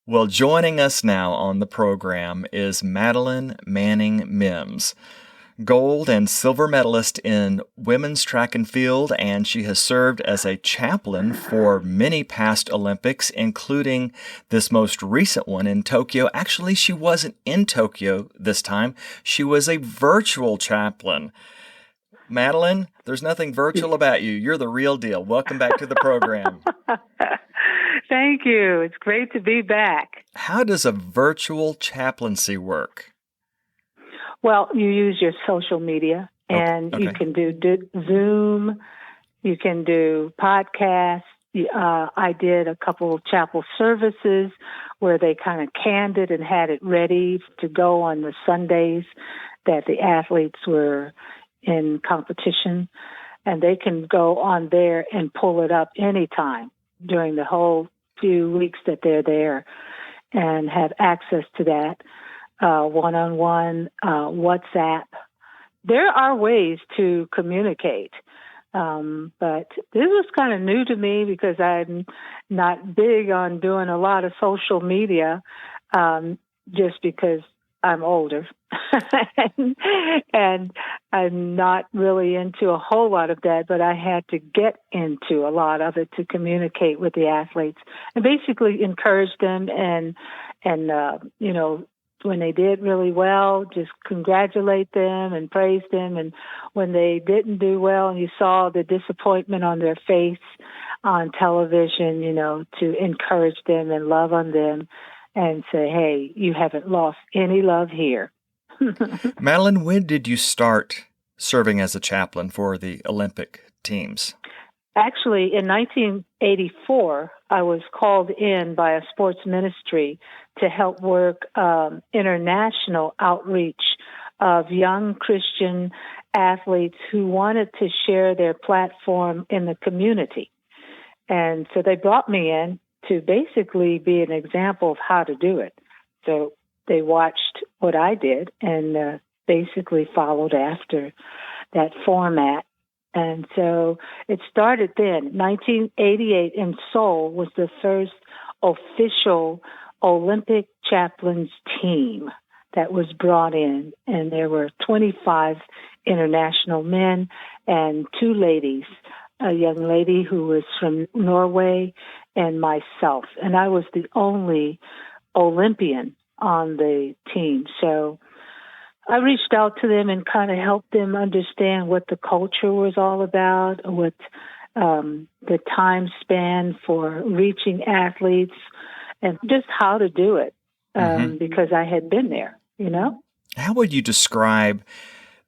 Well, joining us now on the program is Madeline Manning Mims, gold and silver medalist in women's track and field, and she has served as a chaplain for many past Olympics, including this most recent one in Tokyo. Actually, she wasn't in Tokyo this time. She was a virtual chaplain. Madeline, there's nothing virtual about you. You're the real deal. Welcome back to the program. Thank you. It's great to be back. How does a virtual chaplaincy work? Well, you use your social media, and Okay. you can do Zoom, you can do podcasts. I did a couple of chapel services where they kind of canned it and had it ready to go on the Sundays that the athletes were in competition, and they can go on there and pull it up anytime during the whole few weeks that they're there and have access to that one-on-one WhatsApp. There are ways to communicate, but this was kind of new to me because I'm not big on doing a lot of social media just because I'm older and I'm not really into a whole lot of that, but I had to get into a lot of it to communicate with the athletes and basically encourage them and when they did really well, just congratulate them and praise them. And when they didn't do well and you saw the disappointment on their face on television, to encourage them and love on them and say, hey, you haven't lost any love here. Madeline, when did you start serving as a chaplain for the Olympic teams? Actually, in 1984, I was called in by a sports ministry to help work international outreach of young Christian athletes who wanted to share their platform in the community. And so they brought me in to basically be an example of how to do it. So they watched what I did and basically followed after that format. And so it started then. 1988 in Seoul was the first official Olympic chaplains team that was brought in. And there were 25 international men and 2 ladies, a young lady who was from Norway and myself. And I was the only Olympian on the team. So I reached out to them and kind of helped them understand what the culture was all about, what the time span for reaching athletes, and just how to do it, because I had been there, How would you describe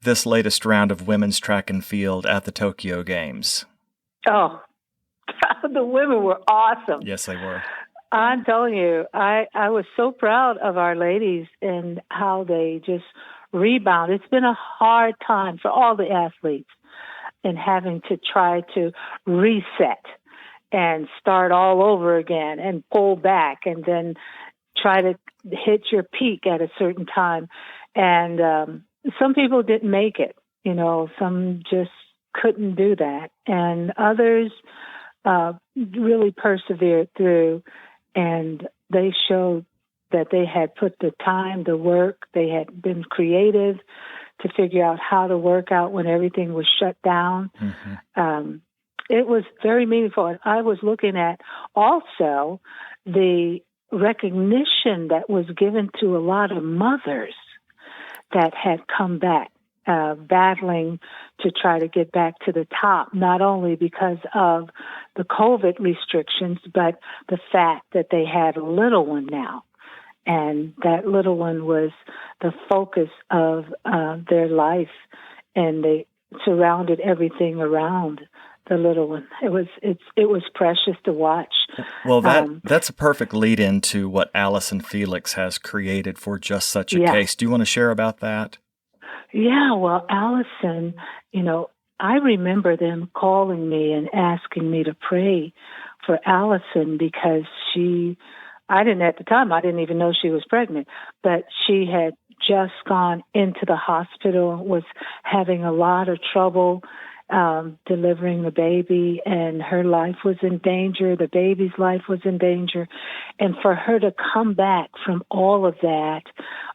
this latest round of women's track and field at the Tokyo Games? Oh, the women were awesome. Yes, they were. I'm telling you, I was so proud of our ladies and how they just rebound. It's been a hard time for all the athletes in having to try to reset and start all over again and pull back and then try to hit your peak at a certain time. And some people didn't make it, some just couldn't do that. And others really persevered through, and they showed that they had put the time, the work, they had been creative to figure out how to work out when everything was shut down. It was very meaningful. And I was looking at also the recognition that was given to a lot of mothers that had come back, battling to try to get back to the top, not only because of the COVID restrictions, but the fact that they had a little one now. And that little one was the focus of their life, and they surrounded everything around the little one. It was precious to watch. Well, that's a perfect lead into what Allyson Felix has created for just such a case. Do you want to share about that? Yeah, well, Allyson, I remember them calling me and asking me to pray for Allyson because I didn't even know she was pregnant, but she had just gone into the hospital, was having a lot of trouble, delivering the baby, and her life was in danger. The baby's life was in danger. And for her to come back from all of that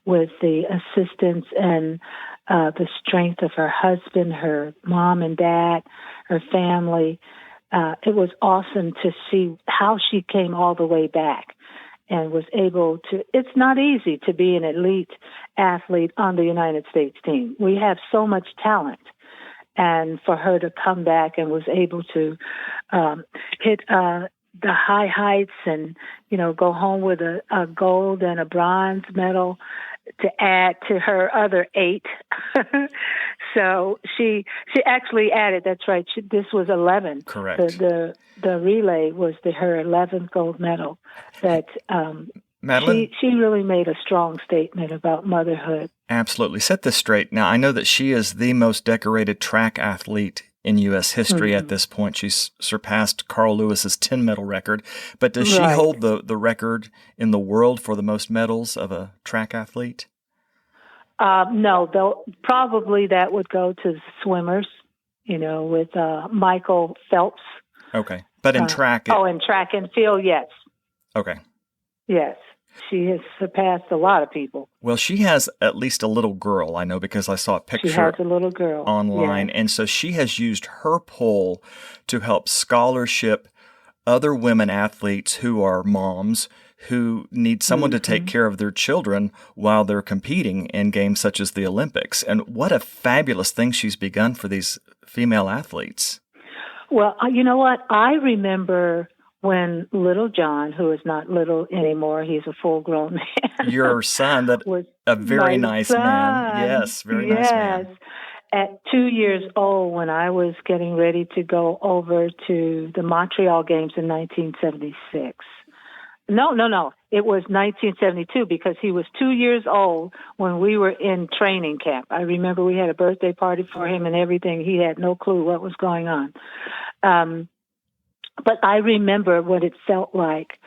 with the assistance and the strength of her husband, her mom and dad, her family, it was awesome to see how she came all the way back and was able to. It's not easy to be an elite athlete on the United States team. We have so much talent. And for her to come back and was able to hit the high heights and, go home with a gold and a bronze medal to add to her other 8. So she actually added, that's right, this was 11. Correct. The relay was her 11th gold medal. That Madeline? She really made a strong statement about motherhood. Absolutely. Set this straight. Now, I know that she is the most decorated track athlete in U.S. history at this point. She's surpassed Carl Lewis's 10-medal record. But does she hold the record in the world for the most medals of a track athlete? No, probably that would go to swimmers, with Michael Phelps. Okay. But in track... in track and field, yes. Okay. Yes. She has surpassed a lot of people. Well, she has at least a little girl, I know, because I saw a picture she has a little girl online. Yes. And so she has used her pull to help scholarship other women athletes who are moms who need someone to take care of their children while they're competing in games such as the Olympics. And what a fabulous thing she's begun for these female athletes. Well, you know what? I remember when little John, who is not little anymore, he's a full-grown man. Your son, that was a very nice man. Yes, very nice man. At 2 years old, when I was getting ready to go over to the Montreal Games in 1976. No. It was 1972 because he was 2 years old when we were in training camp. I remember we had a birthday party for him and everything. He had no clue what was going on. But I remember what it felt like,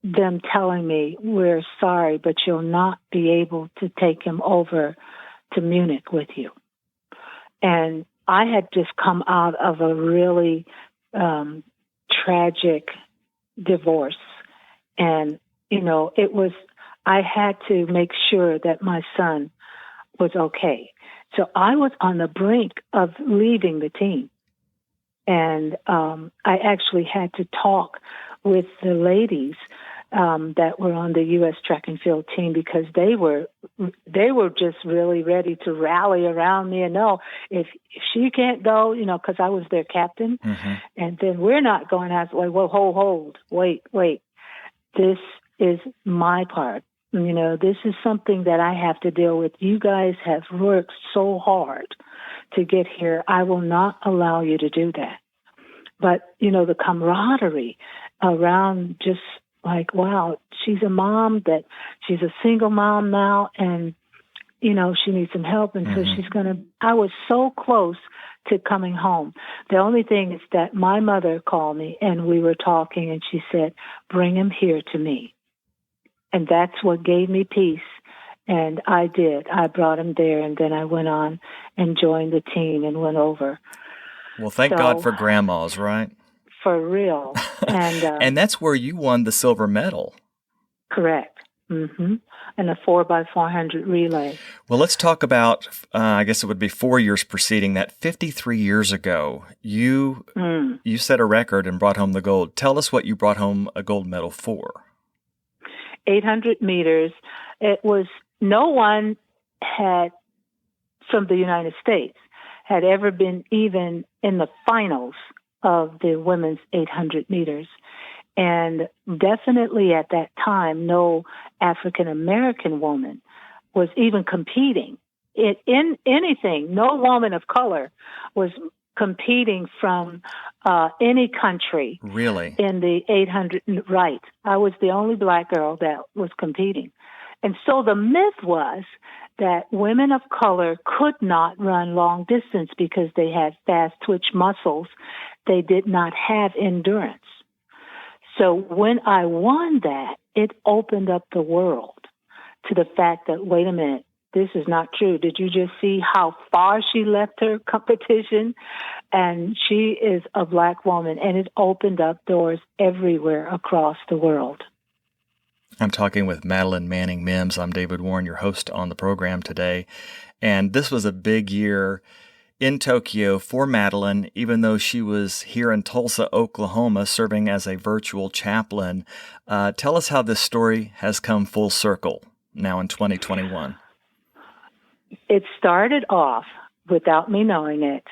them telling me, we're sorry, but you'll not be able to take him over to Munich with you. And I had just come out of a really tragic divorce. And, I had to make sure that my son was okay. So I was on the brink of leaving the team. And I actually had to talk with the ladies that were on the U.S. track and field team because they were just really ready to rally around me and know if she can't go, because I was their captain, and then we're not going. I was like, well, hold, wait. This is my part. This is something that I have to deal with. You guys have worked so hard to get here. I will not allow you to do that. But, the camaraderie around just like, wow, she's a mom, that she's a single mom now, and, she needs some help. And so I was so close to coming home. The only thing is that my mother called me and we were talking and she said, bring him here to me. And that's what gave me peace. And I did. I brought him there, and then I went on and joined the team and went over. Well, thank God for grandmas, right? For real. And and that's where you won the silver medal. Correct. And a 4x400 relay. Well, let's talk about, I guess it would be 4 years preceding that. 53 years ago, you set a record and brought home the gold. Tell us what you brought home a gold medal for. 800 meters. It was, no one had, from the United States, had ever been even in the finals of the women's 800 meters. And definitely at that time, no African-American woman was even competing in anything. No woman of color was competing from any country. Really? In the 800, right. I was the only black girl that was competing. And so the myth was that women of color could not run long distance because they had fast twitch muscles. They did not have endurance. So when I won that, it opened up the world to the fact that, wait a minute, this is not true. Did you just see how far she left her competition? And she is a Black woman, and it opened up doors everywhere across the world. I'm talking with Madeline Manning Mims. I'm David Warren, your host on the program today. And this was a big year in Tokyo for Madeline, even though she was here in Tulsa, Oklahoma, serving as a virtual chaplain. Tell us how this story has come full circle now in 2021. It started off, without me knowing it,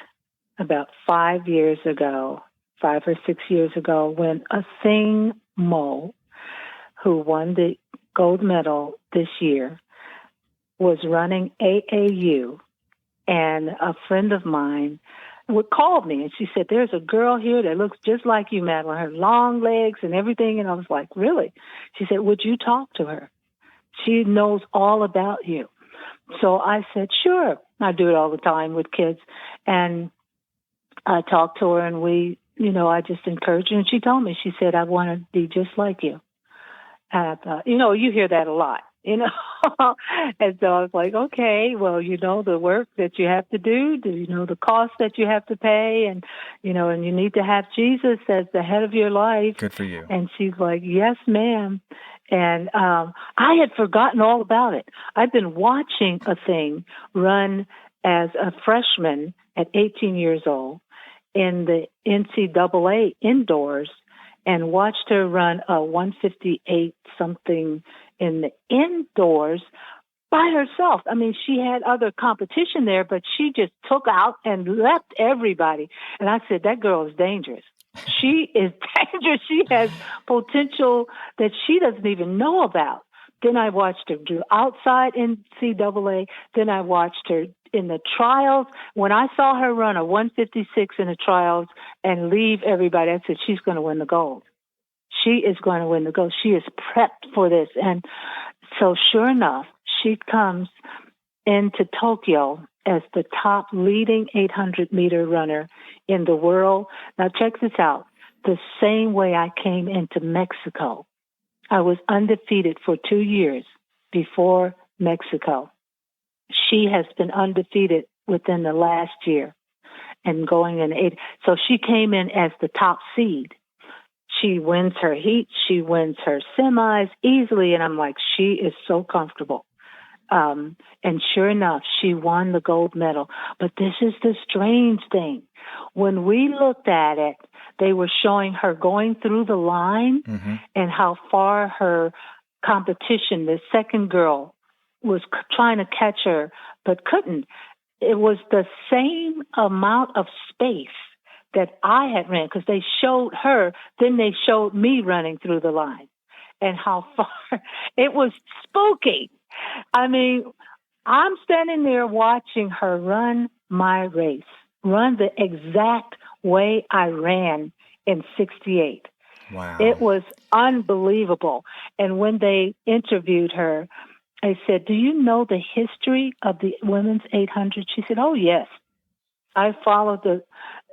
about 5 years ago, 5 or 6 years ago, when Athing Mu, who won the gold medal this year, was running AAU. And a friend of mine would call me, and she said, there's a girl here that looks just like you, Madeline, her long legs and everything. And I was like, really? She said, would you talk to her? She knows all about you. So I said, sure. I do it all the time with kids. And I talked to her, and I just encouraged her. And she told me, she said, I want to be just like you. And I thought, you hear that a lot. And so I was like, okay, well, the work that you have to do, the cost that you have to pay, and you need to have Jesus as the head of your life. Good for you. And she's like, yes, ma'am. And I had forgotten all about it. I've been watching Athing run as a freshman at 18 years old in the NCAA indoors, and watched her run a 158 something in the indoors by herself. I mean, she had other competition there, but she just took out and left everybody. And I said, that girl is dangerous. She is dangerous. She has potential that she doesn't even know about. Then I watched her do outside NCAA. Then I watched her in the trials. When I saw her run a 156 in the trials and leave everybody, I said, she's going to win the gold. She is going to win the gold. She is prepped for this. And so sure enough, she comes into Tokyo as the top leading 800-meter runner in the world. Now check this out. The same way I came into Mexico. I was undefeated for 2 years before Mexico. She has been undefeated within the last year and going in 8. So she came in as the top seed. She wins her heat. She wins her semis easily. And I'm like, she is so comfortable. And sure enough, she won the gold medal. But this is the strange thing. When we looked at it, they were showing her going through the line and how far her competition, the second girl, was trying to catch her, but couldn't. It was the same amount of space that I had ran, because they showed her, then they showed me running through the line, and how far. It was spooky. I mean, I'm standing there watching her run my race, run the exact way I ran in 68. Wow. It was unbelievable. And when they interviewed her, I said, do you know the history of the women's 800? She said, oh, yes. I followed the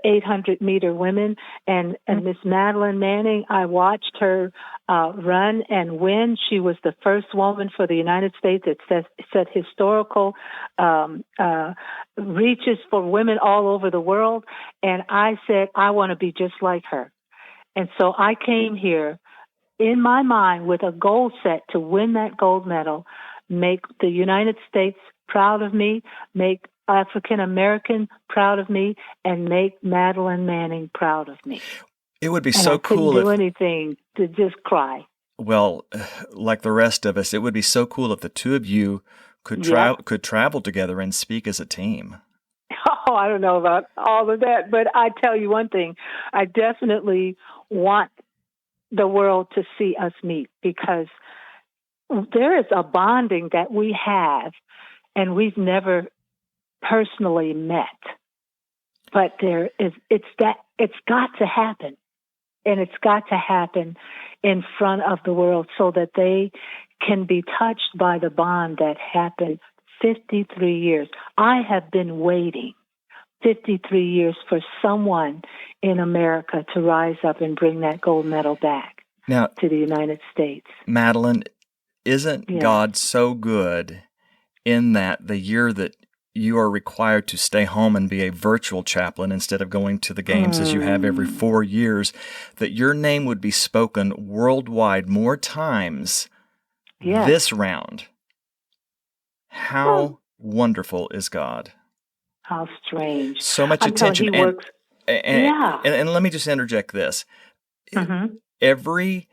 800-meter women, and Miss Madeline Manning, I watched her run and win. She was the first woman for the United States that set historical reaches for women all over the world. And I said, I want to be just like her. And so I came here in my mind with a goal set to win that gold medal, make the United States proud of me, make African American proud of me, and make Madeline Manning proud of me. It would be and so I couldn't cool do anything to just cry. Well, like the rest of us, it would be so cool if the two of you could travel together and speak as a team. Oh, I don't know about all of that, but I tell you one thing, I definitely want the world to see us meet, because there is a bonding that we have, and we've never personally met. But it's got to happen. And it's got to happen in front of the world so that they can be touched by the bond that happened 53 years. I have been waiting 53 years for someone in America to rise up and bring that gold medal back to the United States. Madeline, isn't God so good in that the year that you are required to stay home and be a virtual chaplain instead of going to the games as you have every 4 years, that your name would be spoken worldwide more times this round. How wonderful is God? How strange. So much attention. He works. And let me just interject this. Every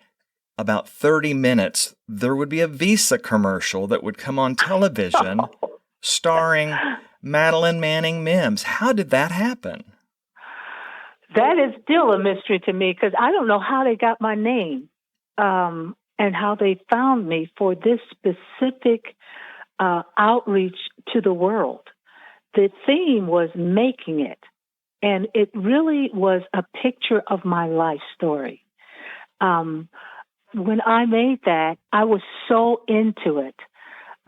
about 30 minutes, there would be a Visa commercial that would come on television starring Madeline Manning Mims. How did that happen? That is still a mystery to me because I don't know how they got my name and how they found me for this specific outreach to the world. The theme was making it, and it really was a picture of my life story. When I made that, I was so into it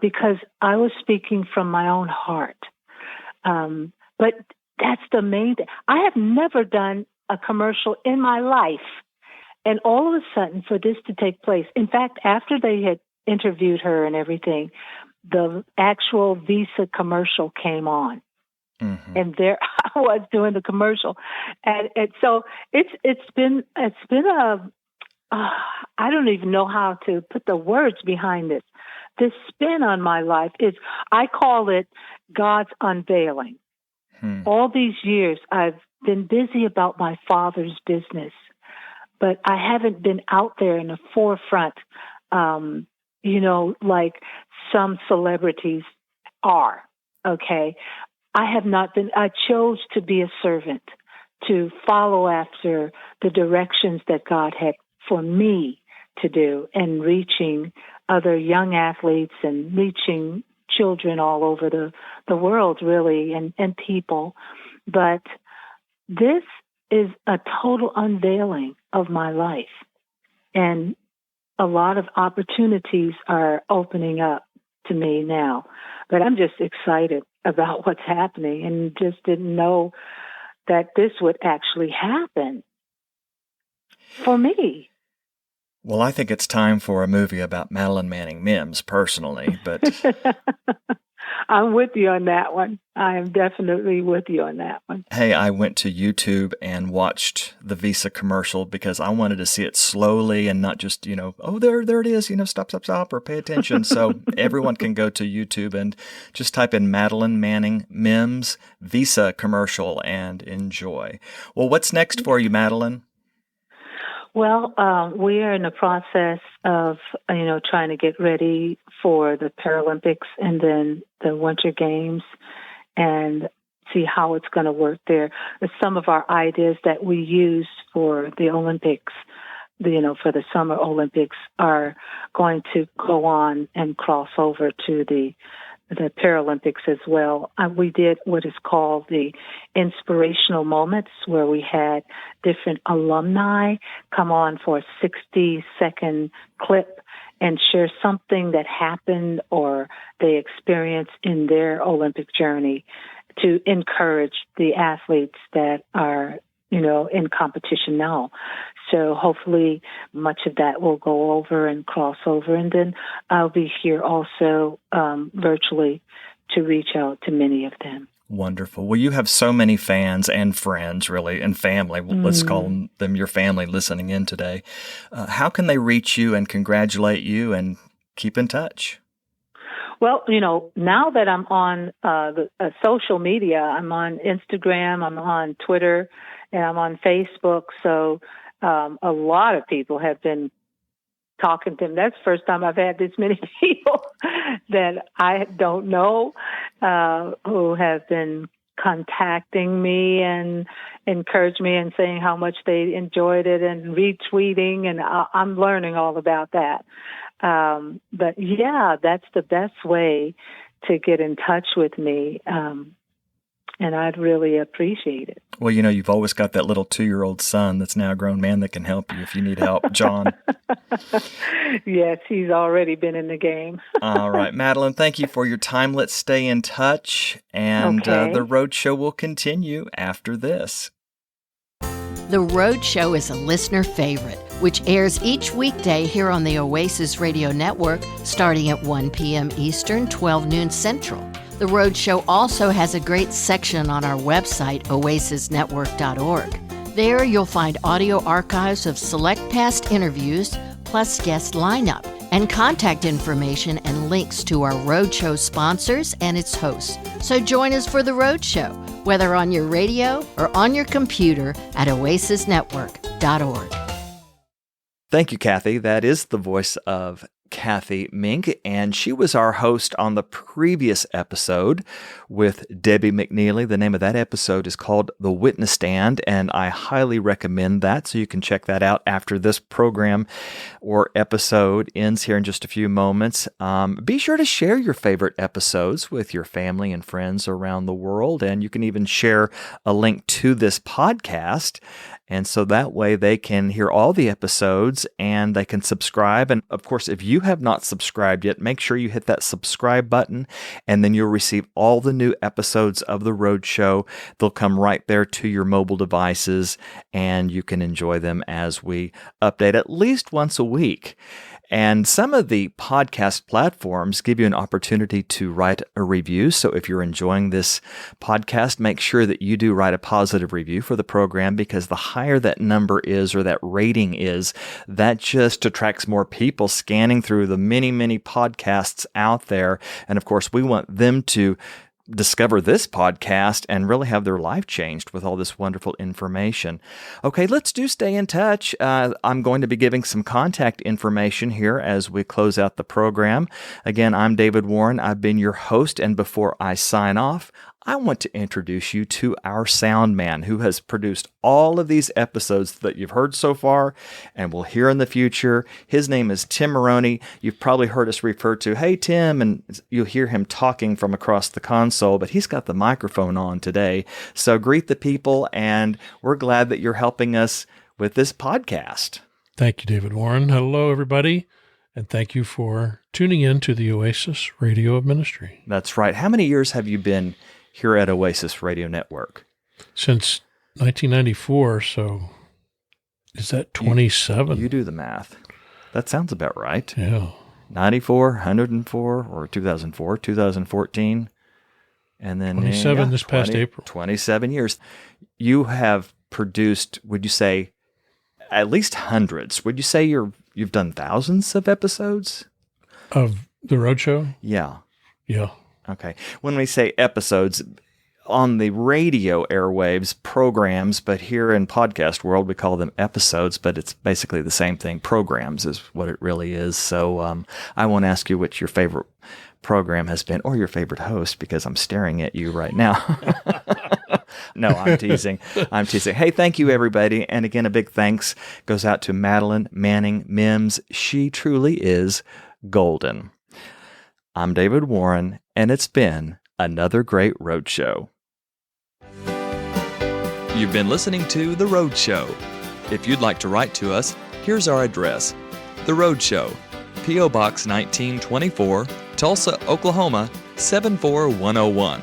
because I was speaking from my own heart. But that's the main thing. I have never done a commercial in my life. And all of a sudden, for this to take place, in fact, after they had interviewed her and everything, the actual Visa commercial came on. And there I was doing the commercial. And so it's been a, I don't even know how to put the words behind this. This spin on my life is, I call it God's unveiling. All these years, I've been busy about my Father's business, but I haven't been out there in the forefront, like some celebrities are, okay? I have not been, I chose to be a servant, to follow after the directions that God had for me to do, and reaching other young athletes and reaching children all over the world, really, and people. But this is a total unveiling of my life. And a lot of opportunities are opening up to me now. But I'm just excited about what's happening and just didn't know that this would actually happen for me. Well, I think it's time for a movie about Madeline Manning Mims, personally, but I'm with you on that one. I am definitely with you on that one. Hey, I went to YouTube and watched the Visa commercial because I wanted to see it slowly and not just, oh, there it is, stop, or pay attention. So everyone can go to YouTube and just type in Madeline Manning Mims Visa commercial and enjoy. Well, what's next for you, Madeline? Well, we are in the process of, trying to get ready for the Paralympics and then the Winter Games and see how it's going to work there. Some of our ideas that we use for the Olympics, for the Summer Olympics, are going to go on and cross over to the Paralympics as well. We did what is called the inspirational moments, where we had different alumni come on for a 60-second clip and share something that happened or they experienced in their Olympic journey to encourage the athletes that are in competition now. So hopefully much of that will go over and cross over. And then I'll be here also virtually to reach out to many of them. Wonderful. Well, you have so many fans and friends, really, and family. Let's call them your family listening in today. How can they reach you and congratulate you and keep in touch? Well, now that I'm on social media, I'm on Instagram, I'm on Twitter, and I'm on Facebook. So a lot of people have been talking to them. That's the first time I've had this many people that I don't know who have been contacting me and encouraged me and saying how much they enjoyed it and retweeting. And I'm learning all about that. But yeah, that's the best way to get in touch with me. And I'd really appreciate it. Well, you've always got that little 2-year-old son that's now a grown man that can help you if you need help, John. Yes, he's already been in the game. All right, Madeline, thank you for your time. Let's stay in touch, and the road show will continue after this. The Road Show is a listener favorite. which airs each weekday here on the Oasis Radio Network starting at 1 p.m. Eastern, 12 noon Central. The Roadshow also has a great section on our website, oasisnetwork.org. There you'll find audio archives of select past interviews, plus guest lineup, and contact information and links to our Roadshow sponsors and its hosts. So join us for the Roadshow, whether on your radio or on your computer at oasisnetwork.org. Thank you, Kathy. That is the voice of Kathy Mink, and she was our host on the previous episode with Debbie McNeely. The name of that episode is called The Witness Stand, and I highly recommend that, so you can check that out after this program or episode ends here in just a few moments. Be sure to share your favorite episodes with your family and friends around the world, and you can even share a link to this podcast. And so that way they can hear all the episodes and they can subscribe. And of course, if you have not subscribed yet, make sure you hit that subscribe button and then you'll receive all the new episodes of The Roadshow. They'll come right there to your mobile devices and you can enjoy them as we update at least once a week. And some of the podcast platforms give you an opportunity to write a review. So if you're enjoying this podcast, make sure that you do write a positive review for the program, because the higher that number is or that rating is, that just attracts more people scanning through the many, many podcasts out there. And of course, we want them to discover this podcast and really have their life changed with all this wonderful information. Okay, let's stay in touch. I'm going to be giving some contact information here as we close out the program. Again, I'm David Warren. I've been your host, and before I sign off, I want to introduce you to our sound man who has produced all of these episodes that you've heard so far and will hear in the future. His name is Tim Maroney. You've probably heard us refer to, "Hey, Tim," and you'll hear him talking from across the console, but he's got the microphone on today. So greet the people, and we're glad that you're helping us with this podcast. Thank you, David Warren. Hello, everybody, and thank you for tuning in to the Oasis Radio Ministry. That's right. How many years have you been here at Oasis Radio Network? Since 1994, so is that 27? You do the math. That sounds about right. Yeah. 94, 104, or 2004, 2014, and then 27 this past April. 27 years. You have produced, would you say, at least hundreds? Would you say you've done thousands of episodes? Of the Roadshow? Yeah. Yeah. Okay. When we say episodes, on the radio airwaves, programs, but here in podcast world, we call them episodes, but it's basically the same thing. Programs is what it really is. So I won't ask you what your favorite program has been or your favorite host, because I'm staring at you right now. No, I'm teasing. I'm teasing. Hey, thank you, everybody. And again, a big thanks goes out to Madeline Manning Mims. She truly is golden. I'm David Warren, and it's been another great Roadshow. You've been listening to The Roadshow. If you'd like to write to us, here's our address. The Roadshow, P.O. Box 1924, Tulsa, Oklahoma, 74101.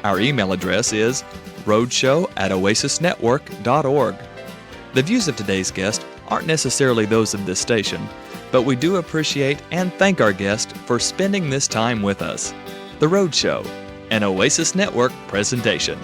Our email address is roadshow@oasisnetwork.org. The views of today's guest aren't necessarily those of this station, but we do appreciate and thank our guest for spending this time with us. The Roadshow, an Oasis Network presentation.